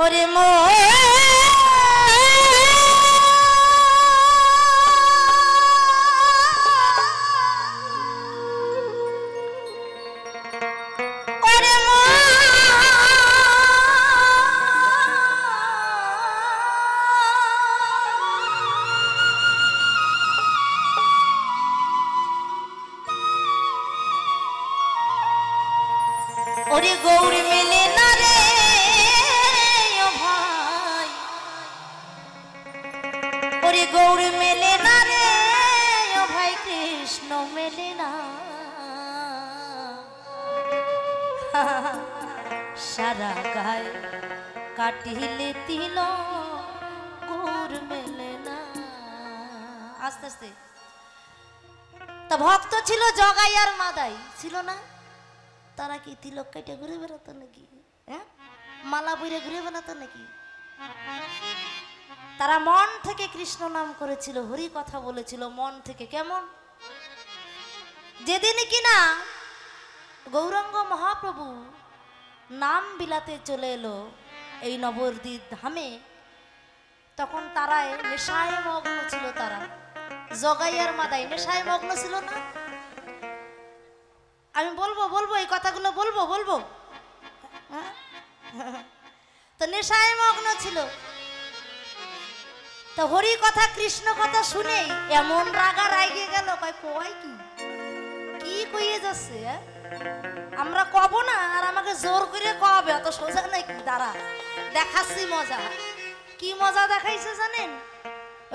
ওরে মো ওরে গৌরী মেলে না রে ও ভাই, ওরে গৌরী মেলে না রে ও ভাই, কৃষ্ণ মেলে না। সারা গায়ে কাটিলে তিল গৌর মেলে না। আস্তে আস্তে তা ভক্ত ছিল জগাই আর মাদাই ছিল না, তারা কি তিলক কেটে ঘুরে বেড়াতো নাকি? হ্যাঁ, মালা বইরে ঘুরে বেড়াতো নাকি? তারা মন থেকে কৃষ্ণ নাম করেছিল, হরি কথা বলেছিল মন থেকে। কেমন? যেদিন কিনা গৌরাঙ্গ মহাপ্রভু নাম বিলাতে চলে এলো এই নবদ্বীপ ধামে, তখন তারাই নেশায় মগ্ন ছিল। তারা জগাই আর মাদাই নেশায় মগ্ন ছিল না? আমি বলবো বলবো এই কথাগুলো বলবো বলবো তো নেশায় মগ্ন ছিল। তো হরি কথা কৃষ্ণ কথা শুনে এমন রাগা রাগে গেল, কয় কি কি কইয়ে যাচ্ছে? আমরা কব না আর আমাকে জোর করে কবে? অত সোজা নাকি? দাঁড়া দেখাচ্ছি মজা। কি মজা দেখাইছে জানেন?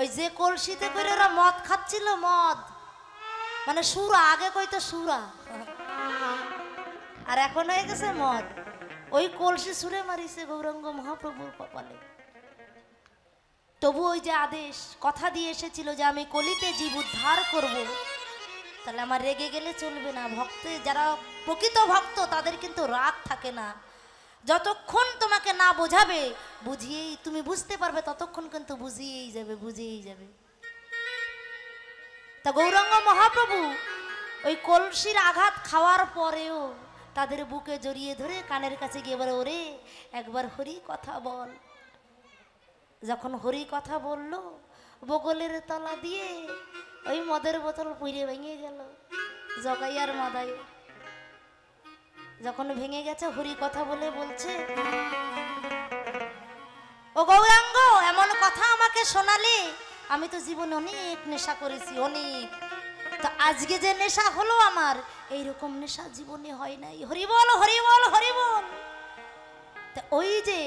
ওই যে কলসিতে করে ওরা মদ খাচ্ছিল, মদ মানে সুরা, আগে কইতো সুরা আর এখন হয়ে গেছে মদ। ওই কলসি সুরে মারিছে গৌরাঙ্গ মহাপ্রভুর কপালে। তবু ওই যে আদেশ কথা দিয়ে এসেছিল যে আমি কলিতে জীব উদ্ধার করব, তাহলে আমার রেগে গেলে চলবে না। ভক্তে যারা প্রকৃত ভক্ত তাদের কিন্তু রাগ থাকে না। যতক্ষণ তোমাকে না বোঝাবে, বুঝিয়েই তুমি বুঝতে পারবে, ততক্ষণ কিন্তু বুঝিয়েই যাবে, বুঝিয়েই যাবে। তা গৌরাঙ্গ মহাপ্রভু ওই কলসির আঘাত খাওয়ার পরেও তাদের বুকে জড়িয়ে ধরে কানের কাছে গিয়ে বলে, ওরে একবার হরি কথা বল। যখন হরি কথা বললো, বগলের তলা দিয়ে ওই মদের বোতল পুড়ে ভেঙে গেল। জগাই আর মাদাই যখন ভেঙে গেছে, হরি কথা বলে বলছে, ও গৌরাঙ্গ এমন কথা আমাকে শোনালে, আমি তো জীবনে অনেক নেশা করেছি, অনেক। তো আজকে যে নেশা হলো আমার, এইরকম নেশা জীবনে হয় নাই। হরি বল হরি বল হরি বল। তা ওই যে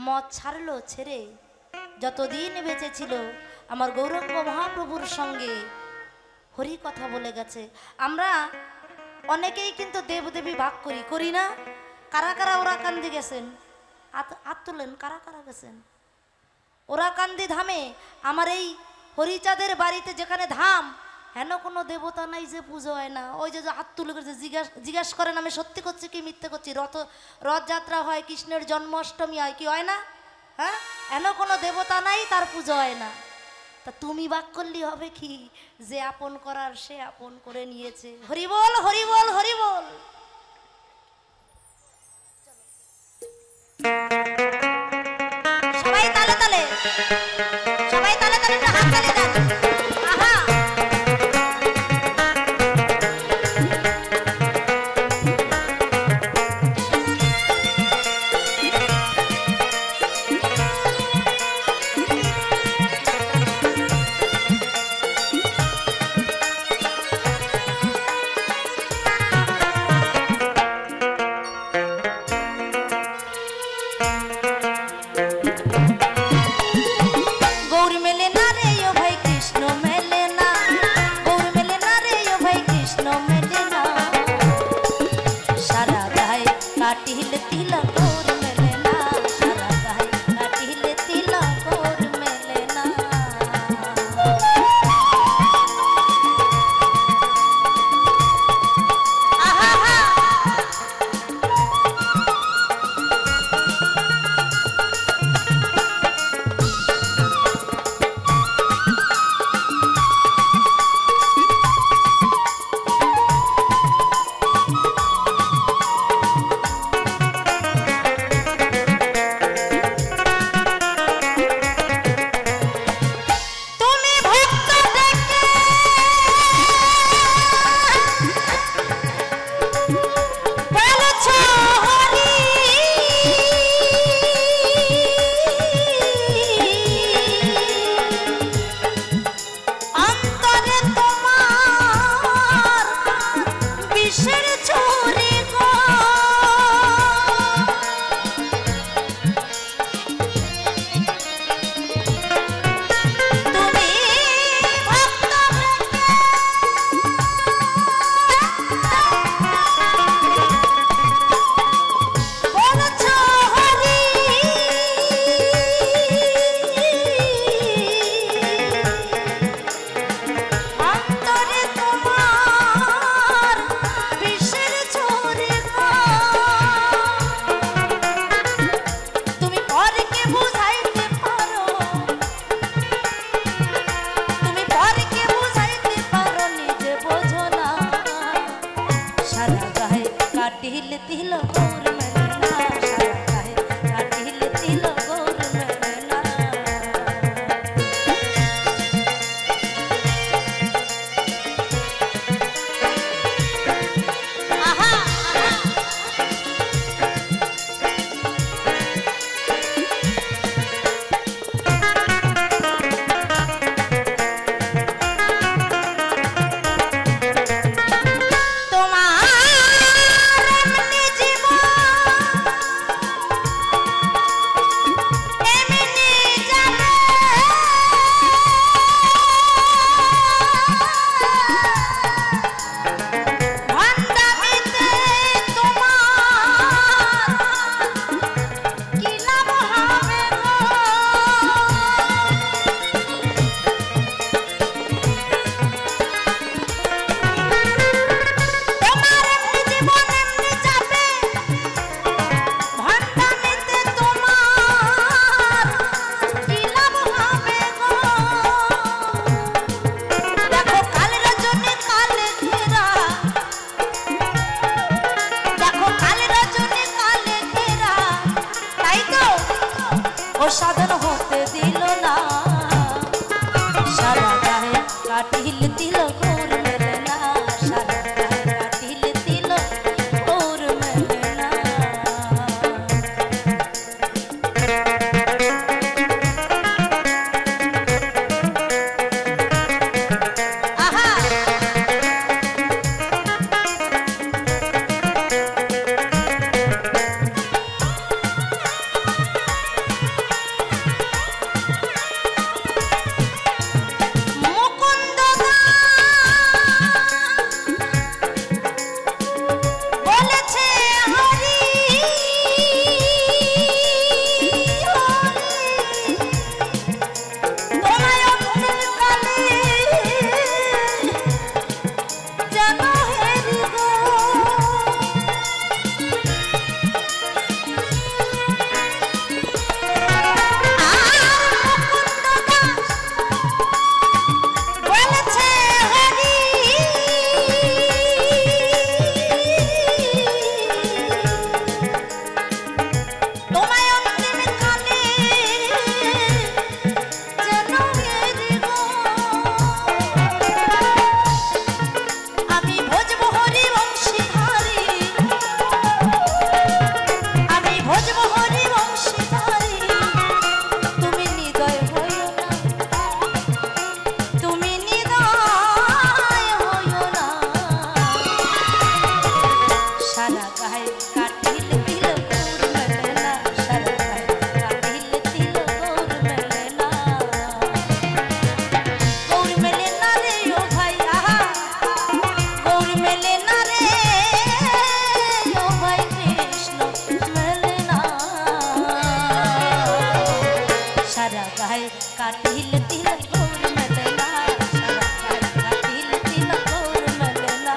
মদ ছাড়লো, ছেড়ে যতদিন বেঁচে ছিল আমার গৌরাঙ্গ মহাপ্রভুর সঙ্গে হরি কথা বলে গেছে। আমরা অনেকেই কিন্তু দেবদেবী ভাগ করি না? কারা কারা ওরা কান্দি গেছেন? হাত তোলেন, কারা কারা গেছেন ওরা কান্দি ধামে? আমার এই হরিচাঁদের বাড়িতে যেখানে ধাম, হেন কোনো দেবতা নাই যে পুজো হয় না। ওই যে হাত তুলে করেছে, জিজ্ঞাসা করেন আমি সত্যি করছি কি মিথ্যে করছি? রথযাত্রা হয়, কৃষ্ণের জন্মাষ্টমী হয়, কি হয় না? হ্যাঁ, হেন কোনো দেবতা নাই তার পুজো হয় না। তা তুমি বাক করলি হবে কি? যে আপন করার সে আপন করে নিয়েছে। হরি বল হরি বল হরি বল। সবাই তালে তালে, সবাই তালে তালে হাত তালে দেন। আহা, গৌর মেলে না রে ও ভাই, কৃষ্ণ ও সাধন হতে দিল না সারা গায়ে কাটিল দিল ঘোর মেলে না সারা গায়ে কাটিল দিল ঘোর মেলে না काटिल तिल घोर मलना सारा गाय काटिल तिल घोर मलना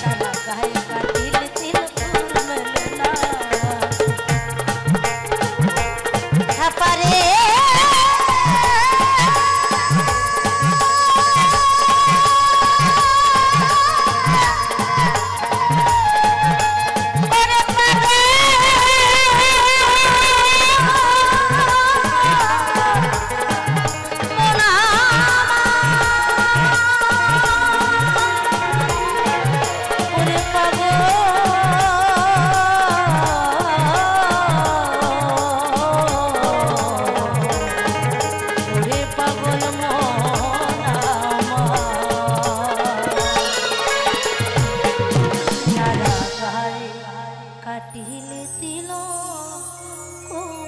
सारा गाय काटिल तिल घोर मलना छपरे काटिल तिलो को